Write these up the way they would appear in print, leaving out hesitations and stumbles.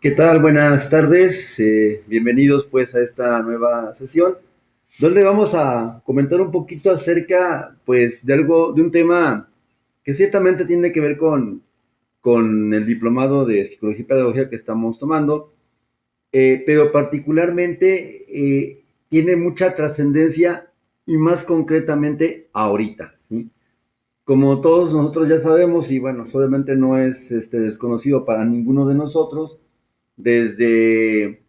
¿Qué tal? Buenas tardes. Bienvenidos pues a esta nueva sesión donde vamos a comentar un poquito acerca pues de algo, de un tema que ciertamente tiene que ver con el diplomado de Psicología y Pedagogía que estamos tomando, pero particularmente tiene mucha trascendencia y más concretamente ahorita, ¿sí? Como todos nosotros ya sabemos, y bueno, obviamente no es desconocido para ninguno de nosotros, desde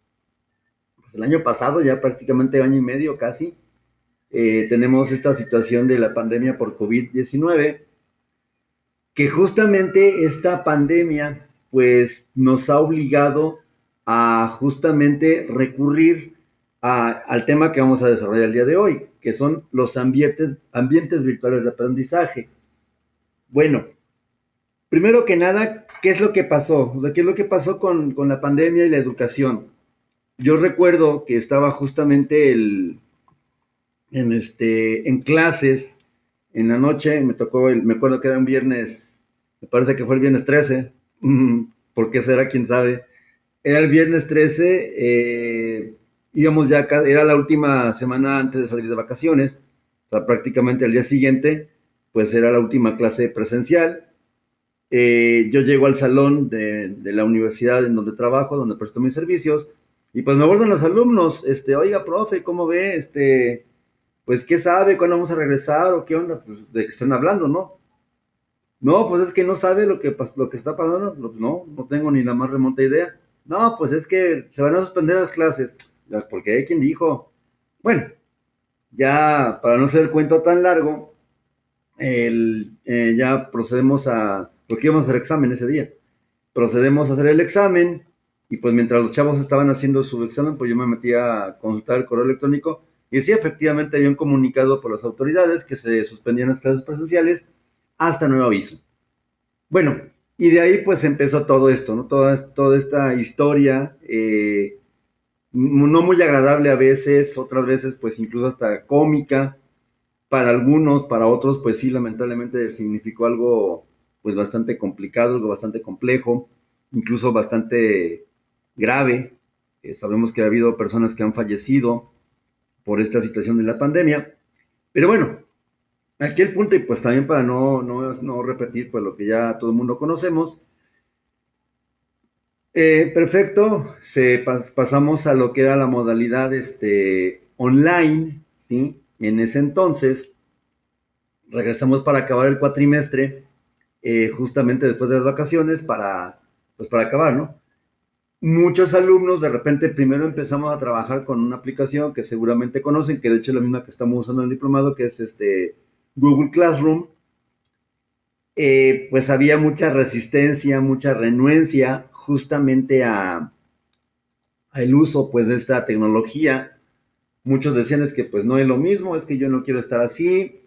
pues, el año pasado, ya prácticamente año y medio casi, tenemos esta situación de la pandemia por COVID-19, que justamente esta pandemia pues nos ha obligado a justamente recurrir al tema que vamos a desarrollar el día de hoy, que son los ambientes virtuales de aprendizaje. Bueno, primero que nada, ¿qué es lo que pasó? O sea, ¿qué es lo que pasó con la pandemia y la educación? Yo recuerdo que estaba justamente en clases en la noche, me acuerdo que era un viernes, me parece que fue el viernes 13, ¿por qué será? ¿Quién sabe? Era el viernes 13, íbamos ya, era la última semana antes de salir de vacaciones, o sea, prácticamente al día siguiente, pues era la última clase presencial. Yo llego al salón de la universidad en donde trabajo, donde presto mis servicios, y pues me abordan los alumnos, oiga, profe, ¿cómo ve? Pues, ¿qué sabe? ¿Cuándo vamos a regresar? ¿O qué onda? Pues, ¿de qué están hablando, no? No, pues es que no sabe lo que está pasando. No, no tengo ni la más remota idea. No, pues es que se van a suspender las clases. Porque hay quien dijo. Bueno, ya para no hacer el cuento tan largo, ya procedemos porque íbamos a hacer examen ese día. Procedemos a hacer el examen y pues mientras los chavos estaban haciendo su examen, pues yo me metí a consultar el correo electrónico y sí, efectivamente había un comunicado por las autoridades que se suspendían las clases presenciales hasta nuevo aviso. Bueno, y de ahí pues empezó todo esto, ¿no? Toda esta historia, no muy agradable a veces, otras veces pues incluso hasta cómica, para algunos, para otros pues sí, lamentablemente significó algo pues bastante complicado, algo bastante complejo, incluso bastante grave. Sabemos que ha habido personas que han fallecido por esta situación de la pandemia, pero bueno, aquí el punto, y pues también para no repetir pues lo que ya todo el mundo conocemos, perfecto, pasamos a lo que era la modalidad online, ¿sí? En ese entonces, regresamos para acabar el cuatrimestre, justamente después de las vacaciones, pues para acabar, ¿no? Muchos alumnos de repente primero empezamos a trabajar con una aplicación que seguramente conocen, que de hecho es la misma que estamos usando en el diplomado, que es Google Classroom. Pues había mucha resistencia, mucha renuencia justamente al uso pues de esta tecnología. Muchos decían es que pues no es lo mismo, es que yo no quiero estar así.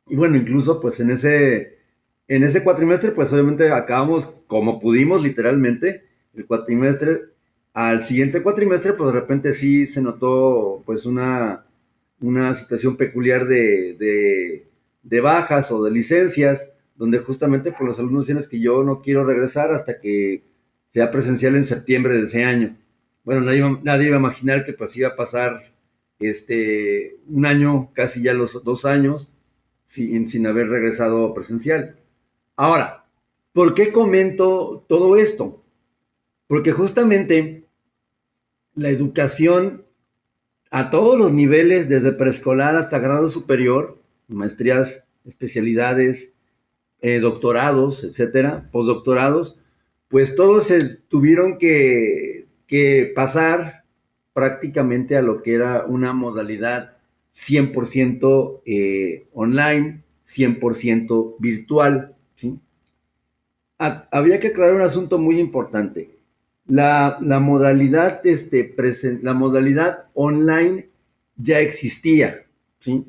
Y bueno, incluso pues en ese cuatrimestre pues obviamente acabamos como pudimos literalmente el cuatrimestre. Al siguiente cuatrimestre pues de repente sí se notó pues una situación peculiar de bajas o de licencias, donde justamente pues los alumnos decían es que yo no quiero regresar hasta que sea presencial en septiembre de ese año. Bueno, nadie iba a imaginar que pues iba a pasar un año, casi ya los 2 años, sin haber regresado presencial. Ahora, ¿por qué comento todo esto? Porque justamente la educación a todos los niveles, desde preescolar hasta grado superior, maestrías, especialidades, doctorados, etcétera, postdoctorados, pues todos se tuvieron que pasar prácticamente a lo que era una modalidad 100% online, 100% virtual, ¿sí? Había que aclarar un asunto muy importante. La modalidad, la modalidad online ya existía, ¿sí?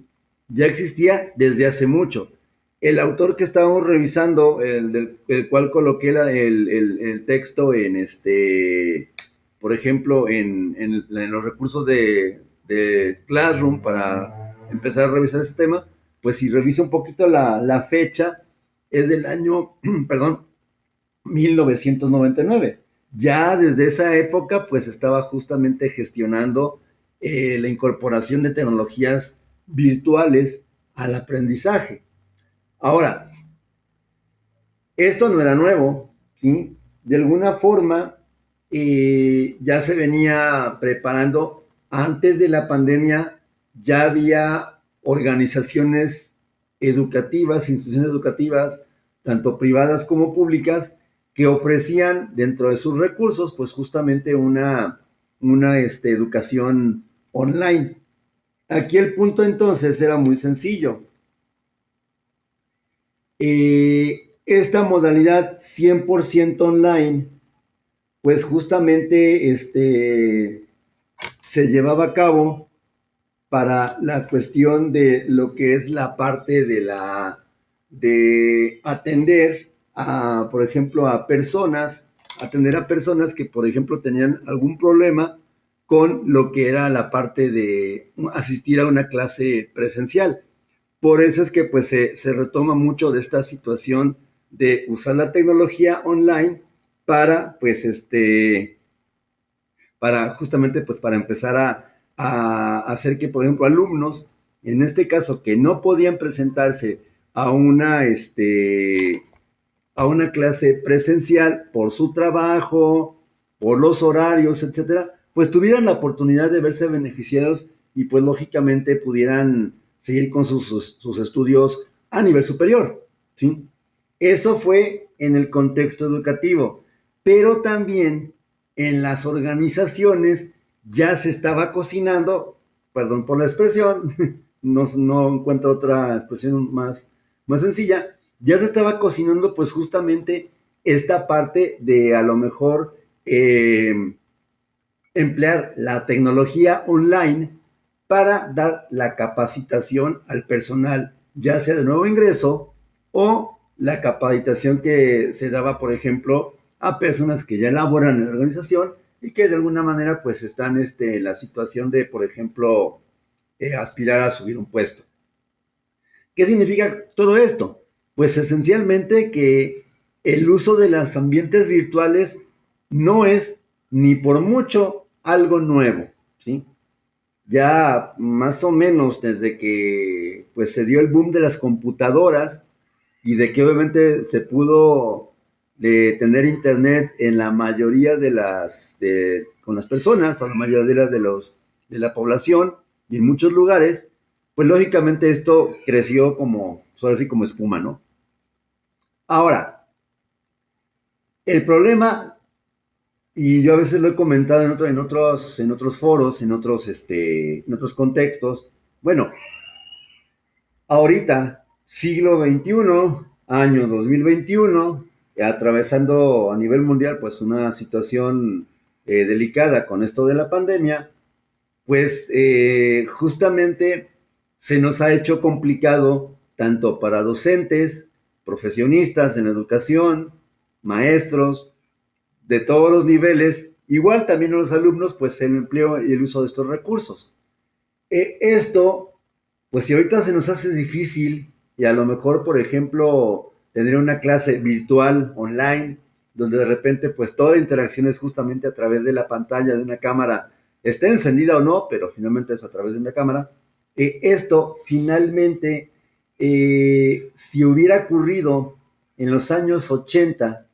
Ya existía desde hace mucho. El autor que estábamos revisando, el cual coloqué el texto por ejemplo, en los recursos de Classroom para empezar a revisar ese tema, pues si revisa un poquito la fecha, es del año, perdón, 1999. Ya desde esa época, pues estaba justamente gestionando la incorporación de tecnologías virtuales al aprendizaje. Ahora, esto no era nuevo, ¿sí? De alguna forma ya se venía preparando. Antes de la pandemia ya había organizaciones educativas, instituciones educativas, tanto privadas como públicas, que ofrecían dentro de sus recursos, pues justamente una educación online. Aquí el punto entonces era muy sencillo. Esta modalidad 100% online, pues justamente se llevaba a cabo para la cuestión de lo que es la parte de atender a, por ejemplo, atender a personas que, por ejemplo, tenían algún problema con lo que era la parte de asistir a una clase presencial. Por eso es que pues se retoma mucho de esta situación de usar la tecnología online para pues para justamente pues para empezar a hacer que por ejemplo alumnos en este caso que no podían presentarse a a una clase presencial por su trabajo, por los horarios, etcétera, pues tuvieran la oportunidad de verse beneficiados y pues lógicamente pudieran seguir con sus estudios a nivel superior, ¿sí? Eso fue en el contexto educativo, pero también en las organizaciones ya se estaba cocinando, perdón por la expresión, no encuentro otra expresión más sencilla, ya se estaba cocinando pues justamente esta parte de a lo mejor emplear la tecnología online para dar la capacitación al personal, ya sea de nuevo ingreso o la capacitación que se daba, por ejemplo, a personas que ya laboran en la organización y que de alguna manera pues están en la situación de, por ejemplo, aspirar a subir un puesto. ¿Qué significa todo esto? Pues esencialmente que el uso de los ambientes virtuales no es ni por mucho algo nuevo, ¿sí? Ya más o menos desde que pues se dio el boom de las computadoras y de que obviamente se pudo tener internet en la mayoría con las personas, o la mayoría de la población y en muchos lugares, pues lógicamente esto creció como, pues ahora sí como espuma, ¿no? Ahora, el problema, y yo a veces lo he comentado en otros foros, en otros contextos, bueno, ahorita, siglo XXI, año 2021, atravesando a nivel mundial pues una situación delicada con esto de la pandemia, pues justamente se nos ha hecho complicado tanto para docentes, profesionistas en educación, maestros, de todos los niveles, igual también a los alumnos, pues el empleo y el uso de estos recursos. Esto, pues si ahorita se nos hace difícil y a lo mejor, por ejemplo, tener una clase virtual online, donde de repente pues toda la interacción es justamente a través de la pantalla de una cámara, esté encendida o no, pero finalmente es a través de una cámara, esto finalmente, si hubiera ocurrido en los años 80,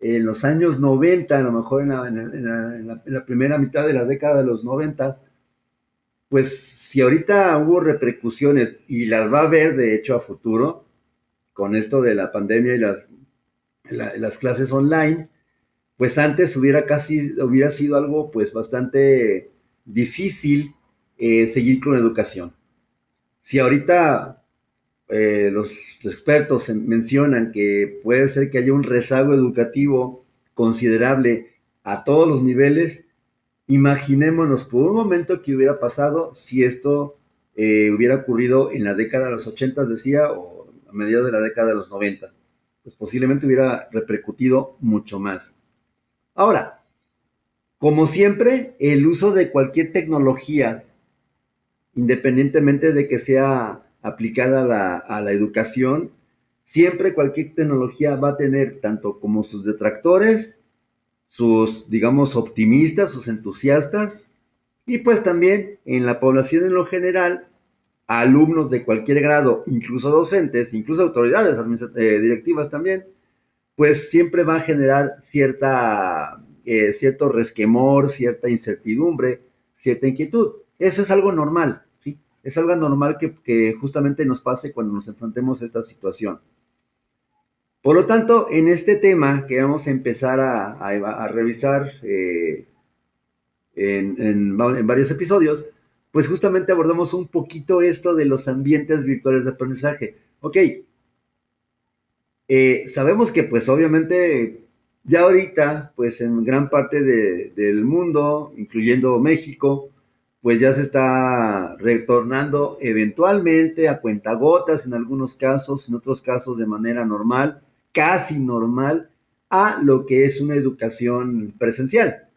en los años 90, a lo mejor en la primera mitad de la década de los 90, pues si ahorita hubo repercusiones y las va a haber de hecho a futuro con esto de la pandemia y las clases online, pues antes hubiera sido algo pues bastante difícil seguir con la educación. Si ahorita los expertos mencionan que puede ser que haya un rezago educativo considerable a todos los niveles, imaginémonos por un momento qué hubiera pasado si esto hubiera ocurrido en la década de los 80, decía, o a mediados de la década de los 90. Pues posiblemente hubiera repercutido mucho más. Ahora, como siempre, el uso de cualquier tecnología, independientemente de que sea aplicada a la educación, siempre cualquier tecnología va a tener tanto como sus detractores sus, digamos, optimistas, sus entusiastas, y pues también en la población en lo general, alumnos de cualquier grado, incluso docentes, incluso autoridades directivas también, pues siempre va a generar cierto resquemor, cierta incertidumbre, cierta inquietud. Eso es algo normal, ¿sí? Es algo normal que justamente nos pase cuando nos enfrentemos a esta situación. Por lo tanto, en este tema que vamos a empezar a revisar en varios episodios, pues justamente abordamos un poquito esto de los ambientes virtuales de aprendizaje. Ok, sabemos que pues obviamente ya ahorita, pues en gran parte del mundo, incluyendo México, pues ya se está retornando eventualmente a cuentagotas en algunos casos, en otros casos de manera normal, casi normal, a lo que es una educación presencial.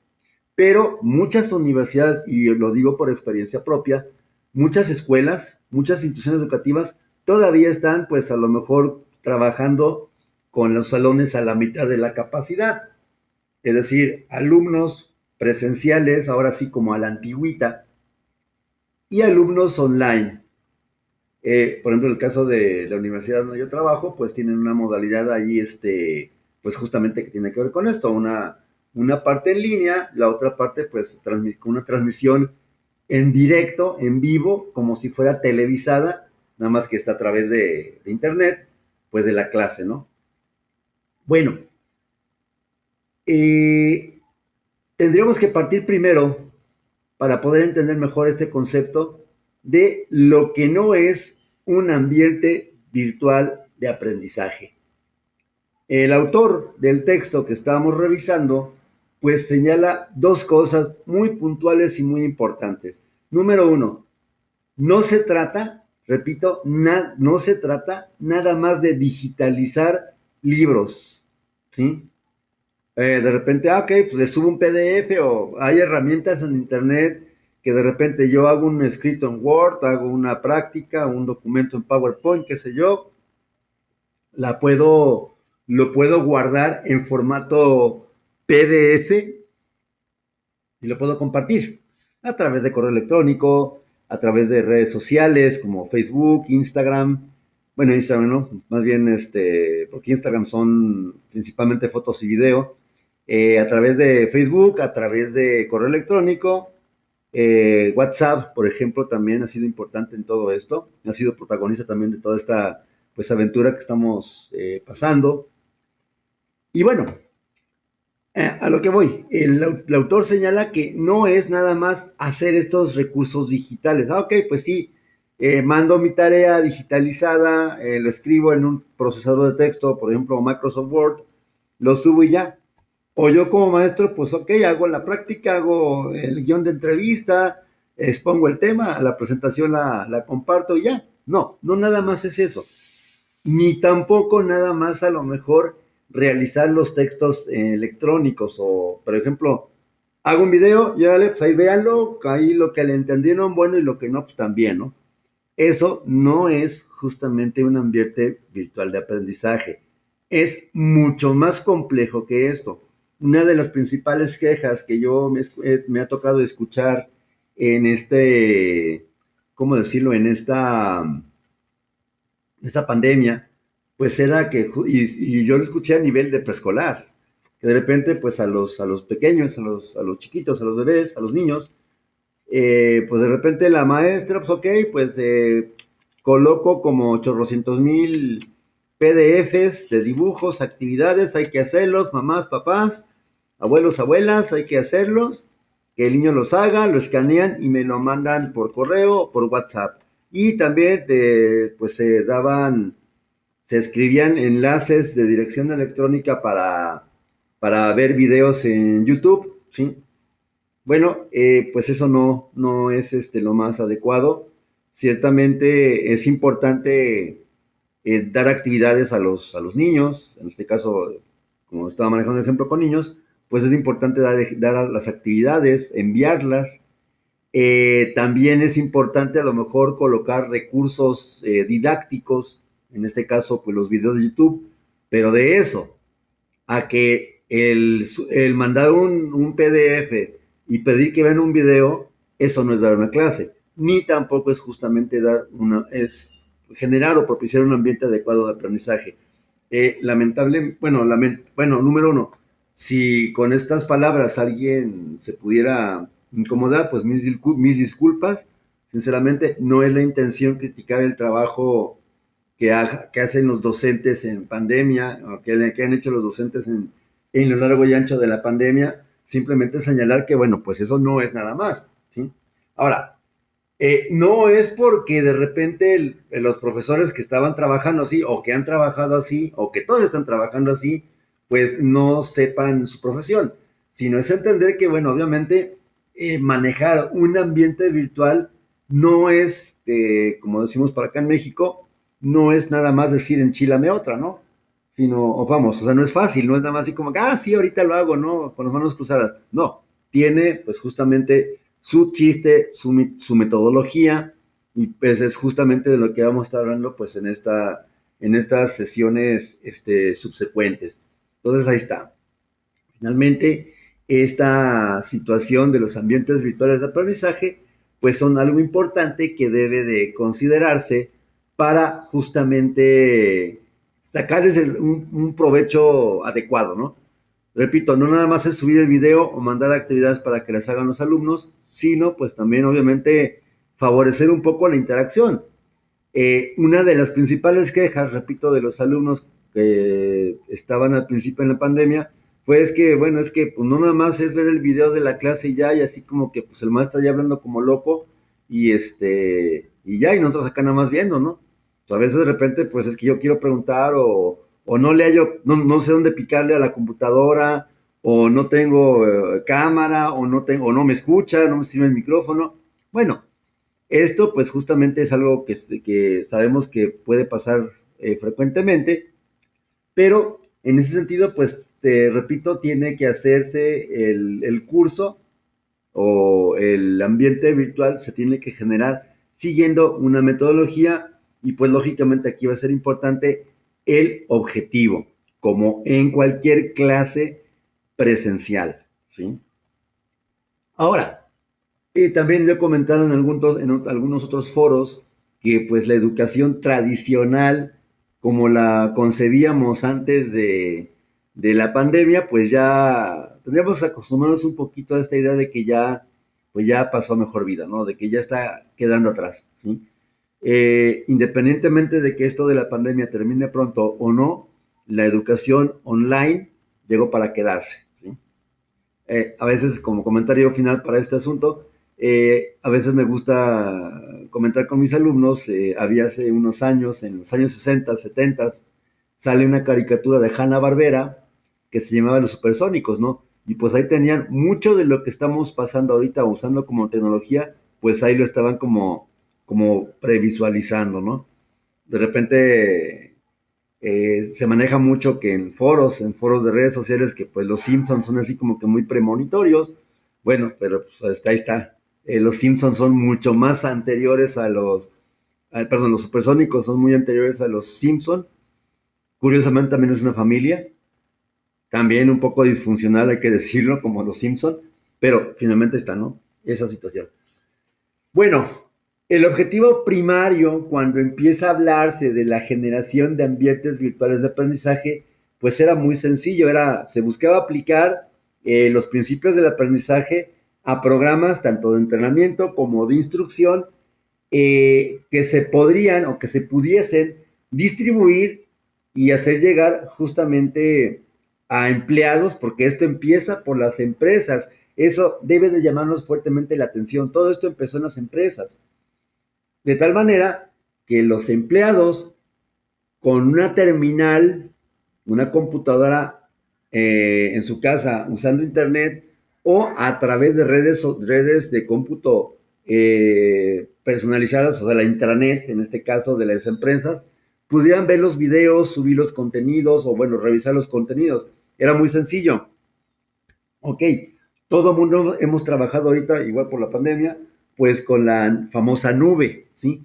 Pero muchas universidades, y lo digo por experiencia propia, muchas escuelas, muchas instituciones educativas todavía están pues a lo mejor trabajando con los salones a la mitad de la capacidad. Es decir, alumnos presenciales, ahora sí como a la antigüita, y alumnos online. Por ejemplo, en el caso de la universidad donde yo trabajo, pues tienen una modalidad ahí, pues justamente que tiene que ver con esto, una parte en línea, la otra parte pues con una transmisión en directo, en vivo, como si fuera televisada, nada más que está a través de internet, pues de la clase, ¿no? Bueno, eh, tendríamos que partir primero para poder entender mejor este concepto de lo que no es un ambiente virtual de aprendizaje. El autor del texto que estábamos revisando, pues señala dos cosas muy puntuales y muy importantes. Número uno, no se trata, repito, no se trata nada más de digitalizar libros, ¿sí? De repente, ok, pues le subo un PDF o hay herramientas en internet que de repente yo hago un escrito en Word, hago una práctica, un documento en PowerPoint, qué sé yo, la puedo, lo puedo guardar en formato PDF y lo puedo compartir a través de correo electrónico, a través de redes sociales como Facebook, Instagram. Bueno, Instagram no, más bien porque Instagram son principalmente fotos y video. A través de Facebook, a través de correo electrónico, WhatsApp, por ejemplo, también ha sido importante en todo esto. Ha sido protagonista también de toda esta pues aventura que estamos pasando. Y bueno, a lo que voy, el autor señala que no es nada más hacer estos recursos digitales. Ok, pues sí, mando mi tarea digitalizada, lo escribo en un procesador de texto, por ejemplo, Microsoft Word, lo subo y ya. O yo como maestro, pues ok, hago la práctica, hago el guión de entrevista, expongo el tema, la presentación la comparto y ya. No, no nada más es eso, ni tampoco nada más a lo mejor realizar los textos electrónicos o, por ejemplo, hago un video y dale, pues ahí véanlo, ahí lo que le entendieron, bueno, y lo que no, pues también, ¿no? Eso no es justamente un ambiente virtual de aprendizaje. Es mucho más complejo que esto. Una de las principales quejas que me ha tocado escuchar en ¿cómo decirlo? En esta pandemia, pues era y yo lo escuché a nivel de preescolar, que de repente pues a los pequeños, a los chiquitos, a los bebés, a los niños, pues de repente la maestra, pues ok, pues coloco como 800,000 PDFs de dibujos, actividades, hay que hacerlos, mamás, papás, abuelos, abuelas, hay que hacerlos, que el niño los haga, lo escanean y me lo mandan por correo o por WhatsApp. Y también pues se escribían enlaces de dirección electrónica para ver videos en YouTube, ¿sí? Bueno, pues eso no es lo más adecuado. Ciertamente es importante dar actividades a los niños, en este caso, como estaba manejando el ejemplo con niños, pues es importante dar las actividades, enviarlas. También es importante a lo mejor colocar recursos didácticos, en este caso, pues los videos de YouTube, pero de eso a que el mandar un PDF y pedir que vean un video, eso no es dar una clase, ni tampoco es justamente es generar o propiciar un ambiente adecuado de aprendizaje. Bueno, número uno, si con estas palabras alguien se pudiera incomodar, pues mis disculpas. Sinceramente, no es la intención criticar el trabajo que hacen los docentes en pandemia, o que han hecho los docentes en lo largo y ancho de la pandemia, simplemente señalar que, bueno, pues eso no es nada más, ¿sí? Ahora, no es porque de repente los profesores que estaban trabajando así, o que han trabajado así, o que todos están trabajando así, pues no sepan su profesión, sino es entender que, bueno, obviamente manejar un ambiente virtual no es, como decimos por acá en México, no es nada más decir enchilame otra, ¿no? Sino, o vamos, o sea, no es fácil, no es nada más así como, sí, ahorita lo hago, ¿no? Con las manos cruzadas. No, tiene pues justamente su chiste, su metodología, y pues es justamente de lo que vamos a estar hablando pues en estas sesiones subsecuentes. Entonces ahí está. Finalmente, esta situación de los ambientes virtuales de aprendizaje pues son algo importante que debe de considerarse para justamente sacarles un provecho adecuado, ¿no? Repito, no nada más es subir el video o mandar actividades para que las hagan los alumnos, sino pues también obviamente favorecer un poco la interacción. Una de las principales quejas, repito, de los alumnos que estaban al principio en la pandemia, fue es que, bueno, es que pues, no nada más es ver el video de la clase y ya, y así como que pues el maestro ya hablando como loco, y ya, y nosotros acá nada más viendo, ¿no? O a veces de repente, pues es que yo quiero preguntar, o no le hallo, no sé dónde picarle a la computadora, o no tengo cámara, o no me escucha, no me sirve el micrófono. Bueno, esto pues justamente es algo que sabemos que puede pasar frecuentemente, pero en ese sentido pues te repito, tiene que hacerse el curso o el ambiente virtual se tiene que generar siguiendo una metodología y pues lógicamente aquí va a ser importante el objetivo, como en cualquier clase presencial, ¿sí? Ahora, también yo he comentado algunos otros foros que pues la educación tradicional, como la concebíamos antes de la pandemia, pues ya tendríamos que acostumbrarnos un poquito a esta idea de que ya, pues ya pasó a mejor vida, ¿no? De que ya está quedando atrás, ¿sí? Independientemente de que esto de la pandemia termine pronto o no, la educación online llegó para quedarse, ¿sí? A veces como comentario final para este asunto, a veces me gusta comentar con mis alumnos, había hace unos años, en los años 60, 70, sale una caricatura de Hanna-Barbera que se llamaba Los Supersónicos, ¿no? Y pues ahí tenían mucho de lo que estamos pasando ahorita usando como tecnología, pues ahí lo estaban como previsualizando, ¿no? De repente se maneja mucho que en foros de redes sociales, que pues los Simpsons son así como que muy premonitorios. Bueno, pero pues hasta ahí está. Los Simpsons son mucho más anteriores perdón, los supersónicos son muy anteriores a los Simpsons. Curiosamente también es una familia, también un poco disfuncional, hay que decirlo, como los Simpsons, pero finalmente está, ¿no? Esa situación. Bueno, el objetivo primario cuando empieza a hablarse de la generación de ambientes virtuales de aprendizaje, pues era muy sencillo, se buscaba aplicar los principios del aprendizaje a programas tanto de entrenamiento como de instrucción que se podrían o que se pudiesen distribuir y hacer llegar justamente a empleados, porque esto empieza por las empresas. Eso debe de llamarnos fuertemente la atención. Todo esto empezó en las empresas. De tal manera que los empleados con una terminal, una computadora en su casa usando internet o a través de redes de cómputo personalizadas, o sea, la intranet, en este caso de las empresas, pudieran ver los videos, subir los contenidos o, bueno, revisar los contenidos. Era muy sencillo. Ok, todo el mundo hemos trabajado ahorita, igual por la pandemia, pues con la famosa nube, ¿sí?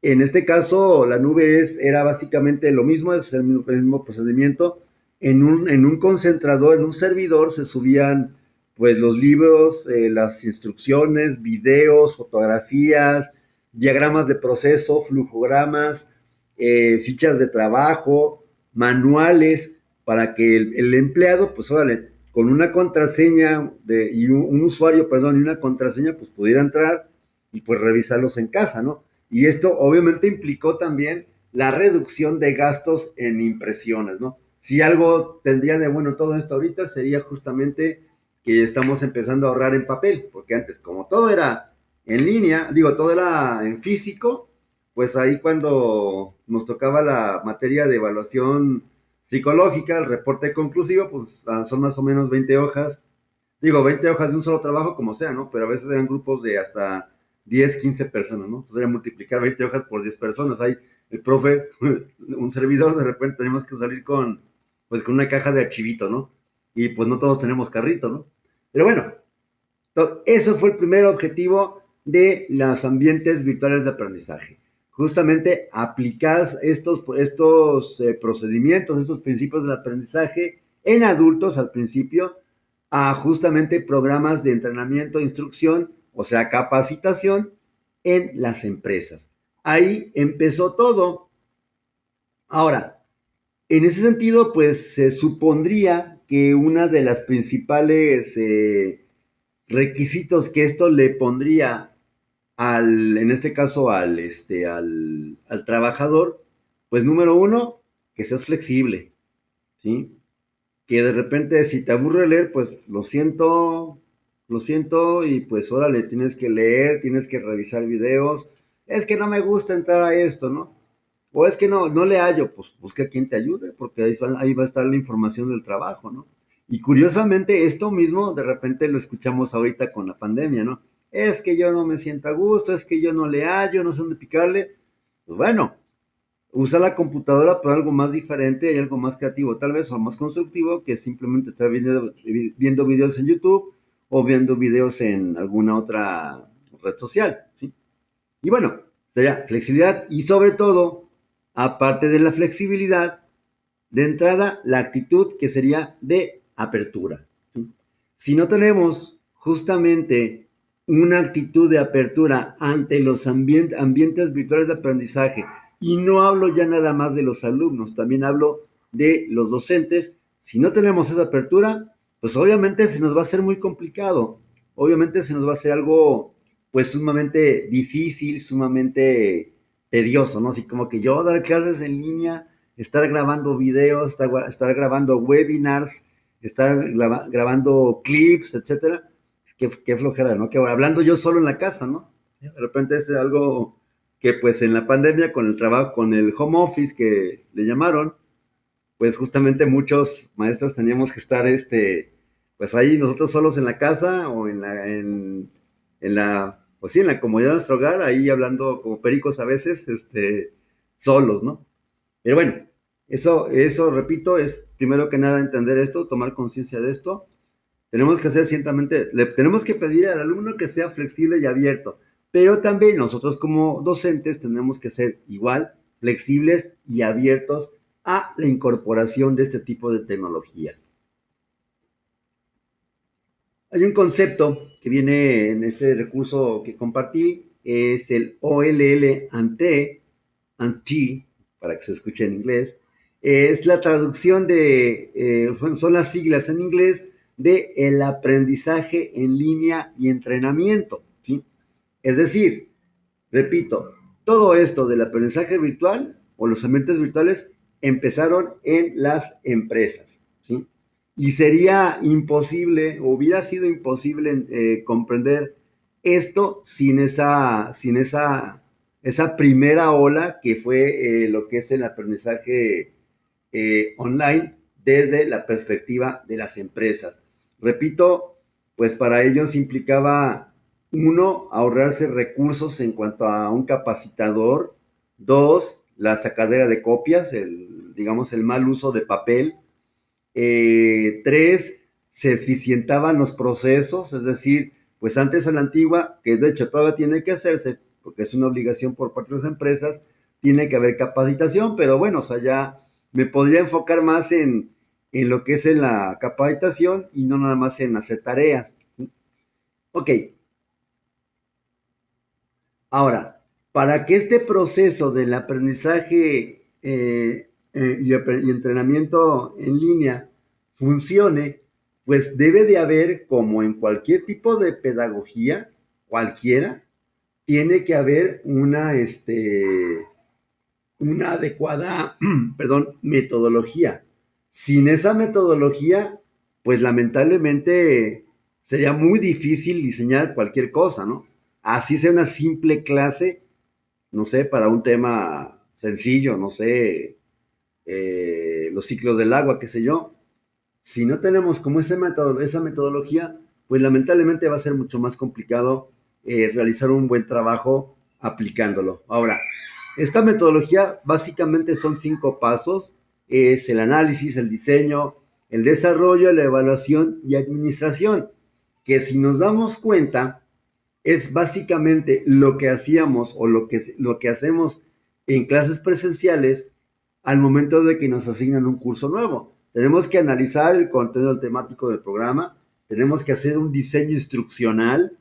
En este caso, la nube era básicamente lo mismo, es el mismo procedimiento, en un concentrador, en un servidor, se subían pues los libros, las instrucciones, videos, fotografías, diagramas de proceso, flujogramas, fichas de trabajo, manuales, para que el empleado, pues órale, con una contraseña y un usuario, perdón, y una contraseña, pues pudiera entrar y pues revisarlos en casa, ¿no? Y esto obviamente implicó también la reducción de gastos en impresiones, ¿no? Si algo tendría de bueno todo esto ahorita sería justamente que estamos empezando a ahorrar en papel, porque antes como todo era en línea, digo, todo era en físico, pues ahí cuando nos tocaba la materia de evaluación psicológica, el reporte conclusivo, pues son más o menos 20 hojas, digo, 20 hojas de un solo trabajo, como sea, ¿no? Pero a veces eran grupos de hasta 10, 15 personas, ¿no? Entonces era multiplicar 20 hojas por 10 personas. Ahí el profe, un servidor, de repente tenemos que salir pues con una caja de archivito, ¿no? Y pues no todos tenemos carrito, ¿no? Pero bueno, eso fue el primer objetivo de los ambientes virtuales de aprendizaje. Justamente aplicar estos procedimientos, estos principios del aprendizaje en adultos al principio, a justamente programas de entrenamiento e instrucción, o sea, capacitación en las empresas. Ahí empezó todo. Ahora, en ese sentido, pues se supondría que una de las principales requisitos que esto le pondría en este caso, al trabajador, pues número uno, que seas flexible, ¿sí? Que de repente si te aburre leer, pues lo siento y pues órale, tienes que leer, tienes que revisar videos. Es que no me gusta entrar a esto, ¿no? O es que no le hallo, pues busca quien te ayude, porque ahí va a estar la información del trabajo, ¿no? Y curiosamente, esto mismo de repente lo escuchamos ahorita con la pandemia, ¿no? Es que yo no me siento a gusto, es que yo no le hallo, no sé dónde picarle. Pues bueno, usa la computadora para algo más diferente y algo más creativo, tal vez, o más constructivo, que simplemente estar viendo videos en YouTube o viendo videos en alguna otra red social, ¿sí? Y bueno, sería flexibilidad y sobre todo, aparte de la flexibilidad, de entrada, la actitud que sería de apertura, ¿sí? Si no tenemos justamente una actitud de apertura ante los ambientes virtuales de aprendizaje, y no hablo ya nada más de los alumnos, también hablo de los docentes, si no tenemos esa apertura, pues obviamente se nos va a hacer muy complicado, obviamente se nos va a hacer algo pues sumamente difícil, sumamente tedioso, ¿no? Así como que yo dar clases en línea, estar grabando videos, estar grabando webinars, estar grabando clips, etcétera. Qué flojera, ¿no? Que hablando yo solo en la casa, ¿no? De repente es algo que pues en la pandemia con el trabajo, con el home office que le llamaron, pues justamente muchos maestros teníamos que estar pues ahí nosotros solos en la casa o pues sí, en la comodidad de nuestro hogar, ahí hablando como pericos a veces, solos, ¿no? Pero bueno, eso, repito, es primero que nada entender esto, tomar conciencia de esto. Tenemos que hacer ciertamente, le tenemos que pedir al alumno que sea flexible y abierto, pero también nosotros como docentes tenemos que ser igual flexibles y abiertos a la incorporación de este tipo de tecnologías. Hay un concepto que viene en este recurso que compartí, es el OLL ANTE, para que se escuche en inglés. Es la traducción son las siglas en inglés de el aprendizaje en línea y entrenamiento, ¿sí? Es decir, repito, todo esto del aprendizaje virtual o los ambientes virtuales empezaron en las empresas, ¿sí? Y sería imposible, o hubiera sido imposible comprender esto sin esa primera ola que fue lo que es el aprendizaje online desde la perspectiva de las empresas. Repito, pues para ellos implicaba, uno, ahorrarse recursos en cuanto a un capacitador, dos, la sacadera de copias, digamos, el mal uso de papel, tres, se eficientaban los procesos, es decir, pues antes a la antigua, que de hecho todavía tiene que hacerse, porque es una obligación por parte de las empresas, tiene que haber capacitación, pero bueno, o sea, ya me podría enfocar más en lo que es en la capacitación y no nada más en hacer tareas. ¿Sí? Ok, ahora, para que este proceso del aprendizaje y entrenamiento en línea funcione, pues debe de haber, como en cualquier tipo de pedagogía, cualquiera, tiene que haber una adecuada, perdón, metodología. Sin esa metodología, pues lamentablemente sería muy difícil diseñar cualquier cosa, ¿no? Así sea una simple clase, no sé, para un tema sencillo, no sé, los ciclos del agua, qué sé yo. Si no tenemos como esa metodología, pues lamentablemente va a ser mucho más complicado realizar un buen trabajo aplicándolo. Ahora, esta metodología básicamente son 5 pasos. Es el análisis, el diseño, el desarrollo, la evaluación y administración. Que si nos damos cuenta, es básicamente lo que hacíamos o lo que hacemos en clases presenciales al momento de que nos asignan un curso nuevo. Tenemos que analizar el contenido temático del programa, tenemos que hacer un diseño instruccional,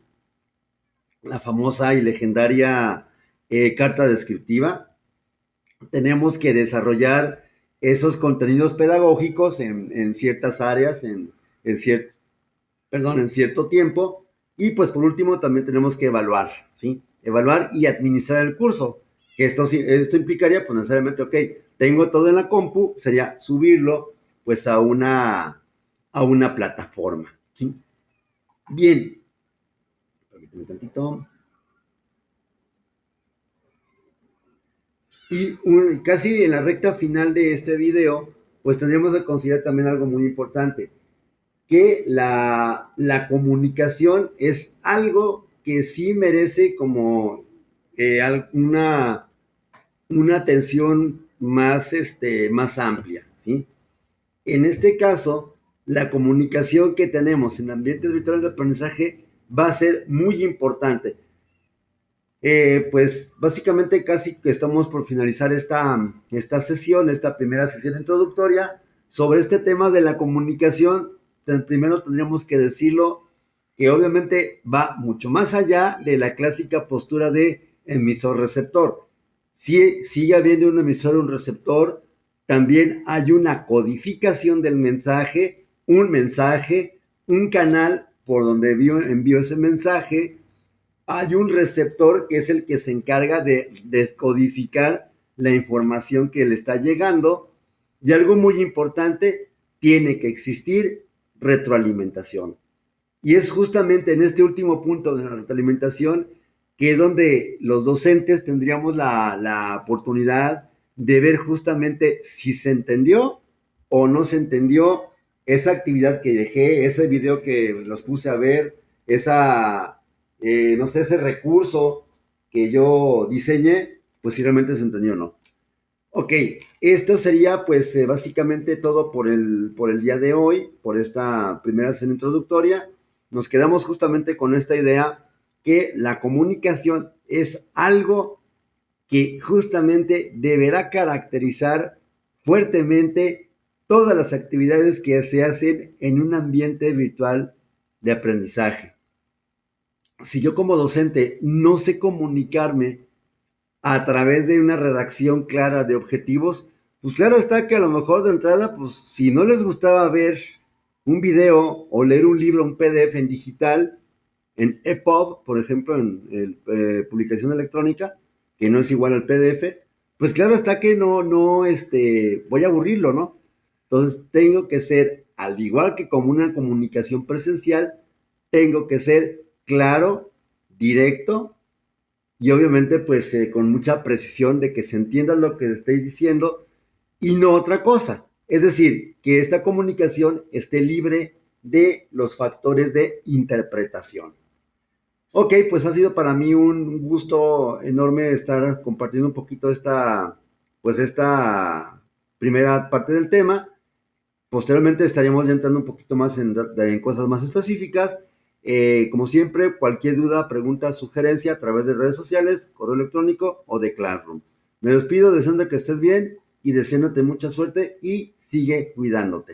la famosa y legendaria carta descriptiva, tenemos que desarrollar esos contenidos pedagógicos en ciertas áreas, en, cier, en cierto tiempo. Y pues por último también tenemos que evaluar, ¿sí? Evaluar y administrar el curso. Que esto implicaría pues necesariamente, ok, tengo todo en la compu, sería subirlo pues a una plataforma, ¿sí? Bien, permíteme tantito. Y casi en la recta final de este video, pues tendríamos que considerar también algo muy importante, que la comunicación es algo que sí merece como una atención más amplia, ¿sí? En este caso, la comunicación que tenemos en ambientes virtuales de aprendizaje va a ser muy importante. Pues básicamente casi que estamos por finalizar esta sesión, esta primera sesión introductoria sobre este tema de la comunicación. Primero tendríamos que decirlo que obviamente va mucho más allá de la clásica postura de emisor-receptor. Si sigue habiendo un emisor y un receptor, también hay una codificación del mensaje, un canal por donde envío ese mensaje, hay un receptor que es el que se encarga de descodificar la información que le está llegando, y algo muy importante, tiene que existir retroalimentación. Y es justamente en este último punto de la retroalimentación que es donde los docentes tendríamos la oportunidad de ver justamente si se entendió o no se entendió esa actividad que dejé, ese video que los puse a ver, no sé, ese recurso que yo diseñé, pues si realmente se entendió o no. Ok, esto sería pues básicamente todo por el día de hoy, por esta primera sesión introductoria. Nos quedamos justamente con esta idea que la comunicación es algo que justamente deberá caracterizar fuertemente todas las actividades que se hacen en un ambiente virtual de aprendizaje. Si yo como docente no sé comunicarme a través de una redacción clara de objetivos, pues claro está que a lo mejor de entrada, pues si no les gustaba ver un video o leer un libro, un PDF en digital, en EPUB, por ejemplo, en publicación electrónica, que no es igual al PDF, pues claro está que voy a aburrirlo, ¿no? Entonces tengo que ser, al igual que como una comunicación presencial, tengo que ser claro, directo y obviamente pues con mucha precisión de que se entienda lo que estoy diciendo y no otra cosa. Es decir, que esta comunicación esté libre de los factores de interpretación. Ok, pues ha sido para mí un gusto enorme estar compartiendo un poquito esta primera parte del tema. Posteriormente estaríamos ya entrando un poquito más en cosas más específicas. Como siempre, cualquier duda, pregunta, sugerencia a través de redes sociales, correo electrónico o de Classroom. Me despido deseando que estés bien y deseándote mucha suerte y sigue cuidándote.